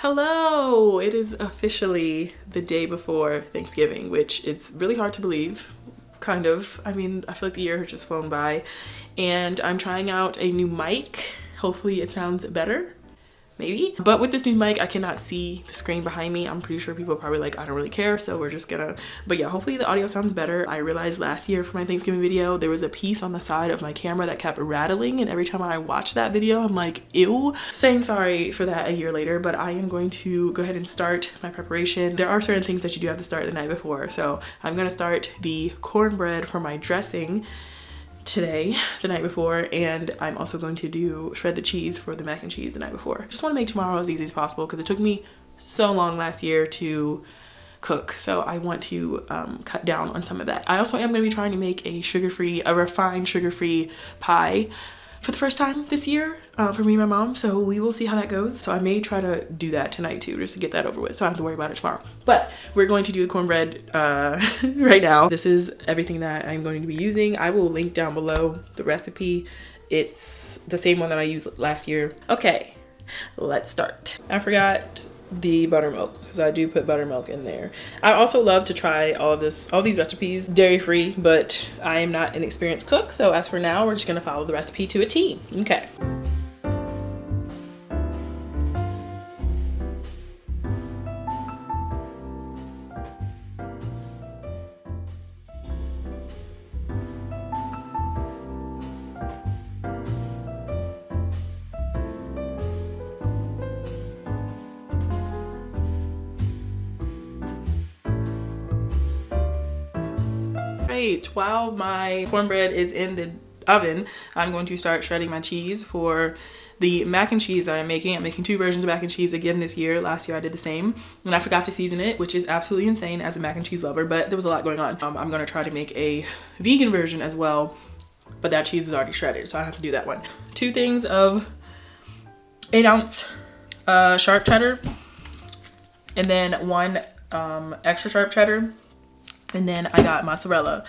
Hello! It is officially the day before Thanksgiving, which it's really hard to believe, kind of. I mean, I feel like the year has just flown by. And I'm trying out a new mic. Hopefully it sounds better, maybe. But with this new mic, I cannot see the screen behind me. I'm pretty sure people are probably like, I don't really care, so we're just gonna... But yeah, hopefully the audio sounds better. I realized last year for my Thanksgiving video, there was a piece on the side of my camera that kept rattling, and every time I watch that video, I'm like, ew. Saying sorry for that a year later, but I am going to go ahead and start my preparation. There are certain things that you do have to start the night before, so I'm gonna start the cornbread for my dressing today, the night before, and I'm also going to shred the cheese for the mac and cheese the night before. Just want to make tomorrow as easy as possible because it took me so long last year to cook, so I want to cut down on some of that. I also am going to be trying to make a refined sugar-free pie for the first time this year for me and my mom, so we will see how that goes. So I may try to do that tonight too, just to get that over with, so I don't have to worry about it tomorrow. But we're going to do the cornbread right now. This is everything that I'm going to be using. I will link down below the recipe. It's the same one that I used last year. Okay, let's start. I forgot the buttermilk because I do put buttermilk in there. I also love to try all these recipes dairy-free, but I am not an experienced cook, so as for now, we're just gonna follow the recipe to a T. Okay. While my cornbread is in the oven, I'm going to start shredding my cheese for the mac and cheese that I'm making. I'm making two versions of mac and cheese again this year. Last year I did the same, and I forgot to season it, which is absolutely insane as a mac and cheese lover, but there was a lot going on. I'm gonna try to make a vegan version as well, but that cheese is already shredded, so I have to do that one. 2 things of 8-ounce sharp cheddar, and then 1 extra sharp cheddar. And then I got mozzarella.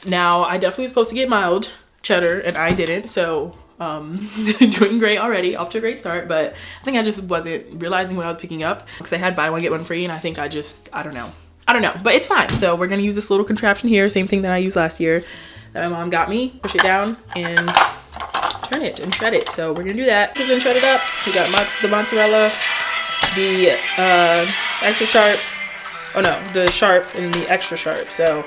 Now, I definitely was supposed to get mild cheddar, and I didn't, so doing great already, off to a great start, but I think I just wasn't realizing what I was picking up because I had buy one, get one free, and I think I don't know, but it's fine. So we're gonna use this little contraption here, same thing that I used last year that my mom got me. Push it down and turn it and shred it. So we're gonna do that. This is gonna shred it up. We got the mozzarella, the extra sharp, oh no, the sharp and the extra sharp. So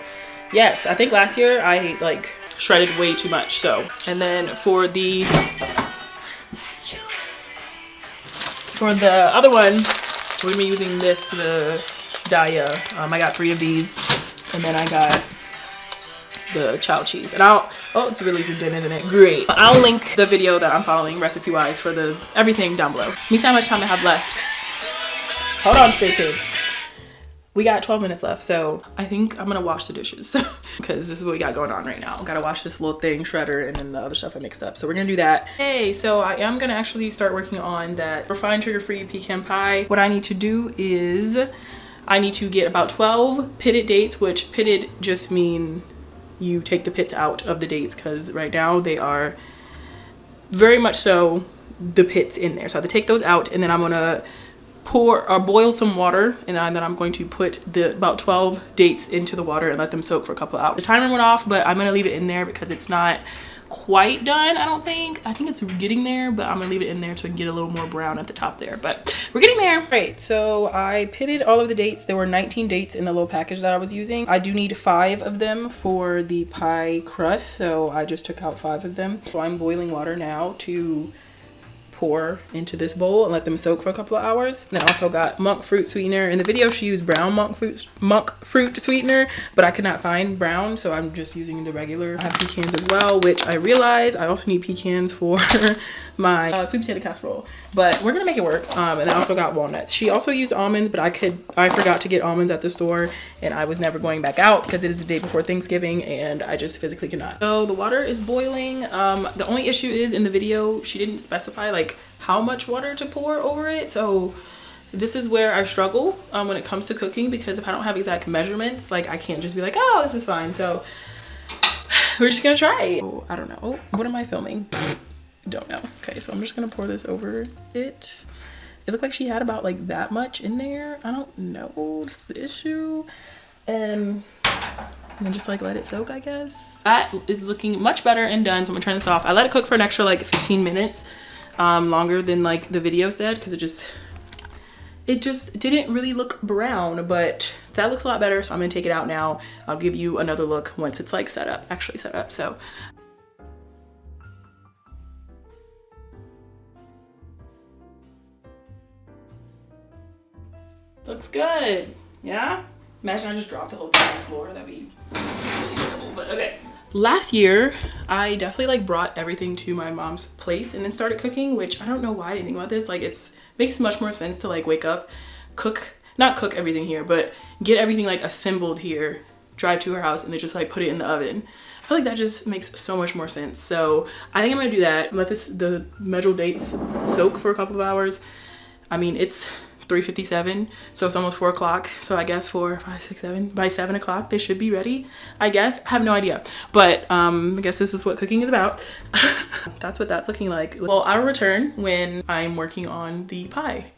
yes, I think last year I like shredded way too much. So, and then for the other one, we're gonna be using this, the 𝘺𝘍𝑀. I got 3 of these, and then I got the chow cheese. And oh, it's really zoomed in, isn't it? Great. I'll link the video that I'm following recipe wise for everything down below. Let me see how much time I have left. Hold on, stay tuned. We got 12 minutes left, so I think I'm gonna wash the dishes because this is what we got going on right now. Gotta wash this little thing, shredder, and then the other stuff I mixed up. So we're gonna do that. Hey, so I am gonna actually start working on that refined sugar-free pecan pie. What I need to do is I need to get about 12 pitted dates, which pitted just mean you take the pits out of the dates because right now they are very much so the pits in there. So I have to take those out, and then I'm gonna pour or boil some water, and then I'm going to put about 12 dates into the water and let them soak for a couple of hours. The timer went off, but I'm gonna leave it in there because it's not quite done, I don't think. I think it's getting there, but I'm gonna leave it in there so it can get a little more brown at the top there, but we're getting there. Right, so I pitted all of the dates. There were 19 dates in the little package that I was using. I do need 5 of them for the pie crust, so I just took out 5 of them. So I'm boiling water now to pour into this bowl and let them soak for a couple of hours. And then also got monk fruit sweetener. In the video she used brown monk fruit sweetener, but I could not find brown, so I'm just using the regular. I have pecans as well, which I realized I also need pecans for my sweet potato casserole, but we're gonna make it work. And I also got walnuts. She also used almonds, but I forgot to get almonds at the store, and I was never going back out because it is the day before Thanksgiving and I just physically cannot. So the water is boiling. The only issue is in the video she didn't specify like how much water to pour over it, so this is where I struggle when it comes to cooking, because if I don't have exact measurements, like I can't just be like, oh, this is fine. So we're just gonna try. Oh, I don't know. Oh, what am I filming? Don't know. Okay, so I'm just gonna pour this over it. it looked like she had about like that much in there. I don't know, it's the issue. And then just like let it soak, I guess. That is looking much better and done, so I'm gonna turn this off. I let it cook for an extra like 15 minutes longer than like the video said, because it just didn't really look brown, but that looks a lot better. So I'm gonna take it out now. I'll give you another look once it's like actually set up. So looks good, yeah? Imagine I just dropped the whole thing on the floor. That'd be really terrible, but okay. Last year, I definitely like brought everything to my mom's place and then started cooking, which I don't know why I didn't think about this. Like makes much more sense to like wake up, not cook everything here, but get everything like assembled here, drive to her house, and then just like put it in the oven. I feel like that just makes so much more sense. So I think I'm gonna do that. Let the 𝘪�々dates soak for a couple of hours. I mean, it's 3:57, so it's almost 4 o'clock. So I guess 4, 5, 6, 7, by 7 o'clock they should be ready, I guess. I have no idea, but I guess this is what cooking is about. That's what that's looking like. Well, I will return when I'm working on the pie.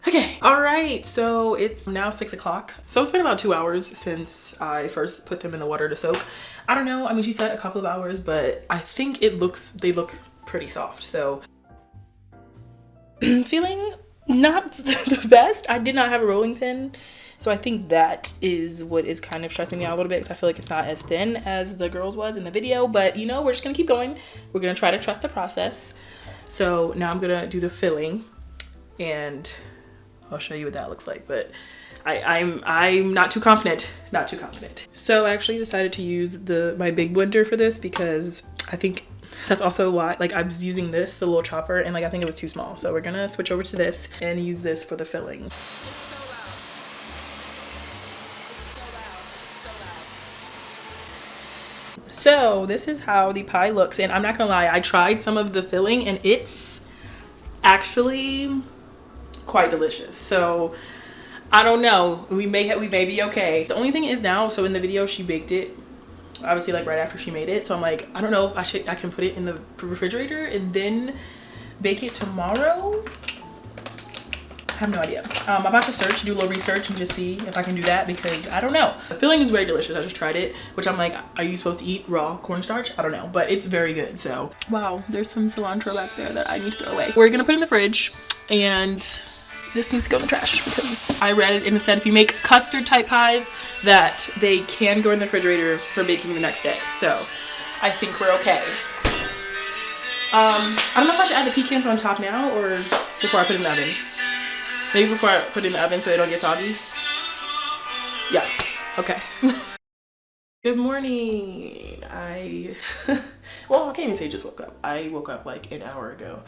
Okay, all right, so it's now 6 o'clock. So it's been about 2 hours since I first put them in the water to soak. I don't know, I mean, she said a couple of hours, but I think they look pretty soft. So feeling not the best. I did not have a rolling pin, so I think that is what is kind of stressing me out a little bit, because I feel like it's not as thin as the girls was in the video. But you know, we're just gonna keep going. We're gonna try to trust the process. So now I'm gonna do the filling, and I'll show you what that looks like. But I'm not too confident, So I actually decided to use my big blender for this, because I think that's also why, like, I was using the little chopper, and like I think it was too small. So we're gonna switch over to this and use this for the filling. So this is how the pie looks, and I'm not gonna lie, I tried some of the filling and it's actually quite delicious. So I don't know, we may be okay. The only thing is now, so in the video she baked it obviously like right after she made it, so I'm like, I don't know if I can put it in the refrigerator and then bake it tomorrow. I have no idea. I'm about to do a little research and just see if I can do that, because I don't know. The filling is very delicious. I just tried it, which I'm like, are you supposed to eat raw cornstarch? I don't know, but it's very good. So wow, there's some cilantro back there that I need to throw away. We're gonna put it in the fridge, and this needs to go in the trash, because I read it and it said if you make custard type pies that they can go in the refrigerator for baking the next day. So I think we're okay. I don't know if I should add the pecans on top now or before I put it in the oven. Maybe before I put it in the oven so they don't get soggy. Yeah, okay. Good morning. Well, I can't even say just woke up. I woke up like an hour ago,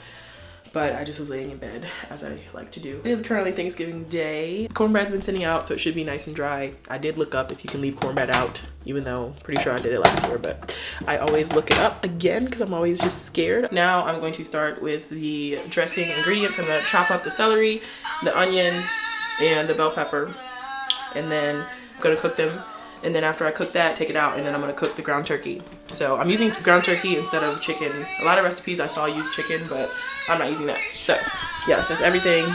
but I just was laying in bed, as I like to do. It is currently Thanksgiving Day. Cornbread's been sitting out, so it should be nice and dry. I did look up if you can leave cornbread out, even though I'm pretty sure I did it last year, but I always look it up again because I'm always just scared. Now I'm going to start with the dressing ingredients. I'm gonna chop up the celery, the onion, and the bell pepper, and then I'm gonna cook them. And then after I cook that, take it out, and then I'm gonna cook the ground turkey. So I'm using ground turkey instead of chicken. A lot of recipes I saw use chicken, but I'm not using that. So yeah, that's everything.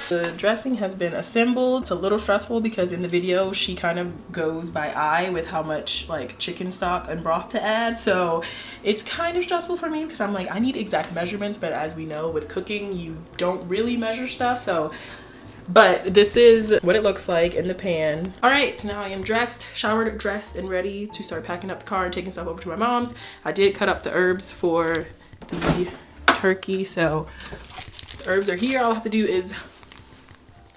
The dressing has been assembled. It's a little stressful because in the video she kind of goes by eye with how much like chicken stock and broth to add. So it's kind of stressful for me because I'm like, I need exact measurements, but as we know with cooking, you don't really measure stuff. So, but this is what it looks like in the pan. All right, now I am dressed, showered, dressed, and ready to start packing up the car and taking stuff over to my mom's. I did cut up the herbs for the turkey, so the herbs are here. All I have to do is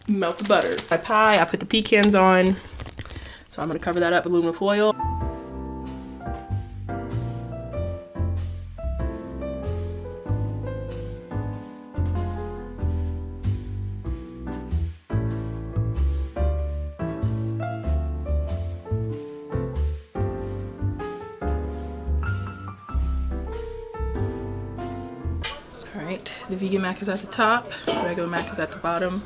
melt the butter. My pie, I put the pecans on, so I'm gonna cover that up with aluminum foil. All right, the vegan mac is at the top, the regular mac is at the bottom.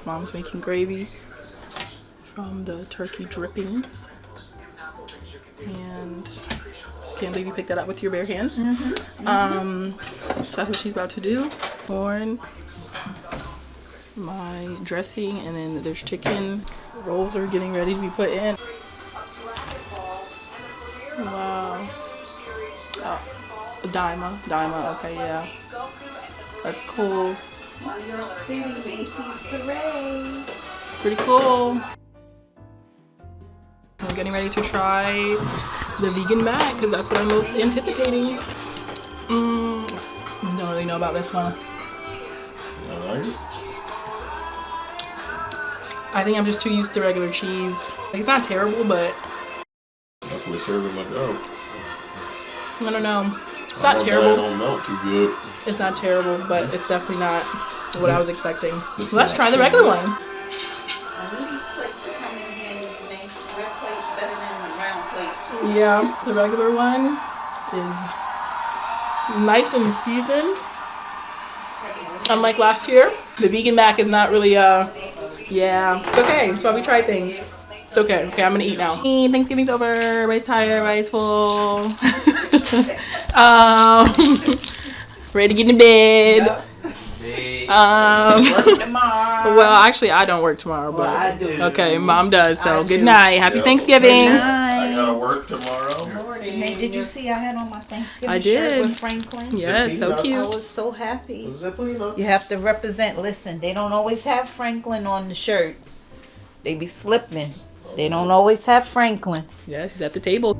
Mom's making gravy from the turkey drippings, and Can't believe you picked that up with your bare hands. So that's what she's about to do. Corn, my dressing, and then there's chicken. Rolls are getting ready to be put in. Wow. Oh, 𝘺𝘯𝘀𝘀. Okay, yeah. That's cool. New York City Macy's Parade. It's pretty cool. I'm getting ready to try the vegan mac because that's what I'm most anticipating. Don't really know about this one. You like it? I think I'm just too used to regular cheese. Like, it's not terrible, but That's what serving like, oh. I don't know. It's not terrible. It don't melt too good. It's not terrible, but it's definitely not what I was expecting. So let's try the regular one. These plates that come in handy to make square plates better than the round plates. Yeah, the regular one is nice and seasoned. Unlike last year, the vegan mac is not really, yeah, it's okay. It's why we try things. It's okay. Okay, I'm gonna eat now. Thanksgiving's over. Everybody's tired. Everybody's full. Ready to get in bed. Well, actually, I don't work tomorrow, but I do. okay, Mom does. So good night. Happy Yeah. Thanksgiving. I gotta work tomorrow. Janae, did you see I had on my Thanksgiving I did. shirt with Franklin? Yes, so Peanuts. cute. I was so happy. 𝘠𝘠𝘃. You have to represent. Listen, they don't always have Franklin on the shirts. They be slipping. They don't always have Franklin. Yes, he's at the table.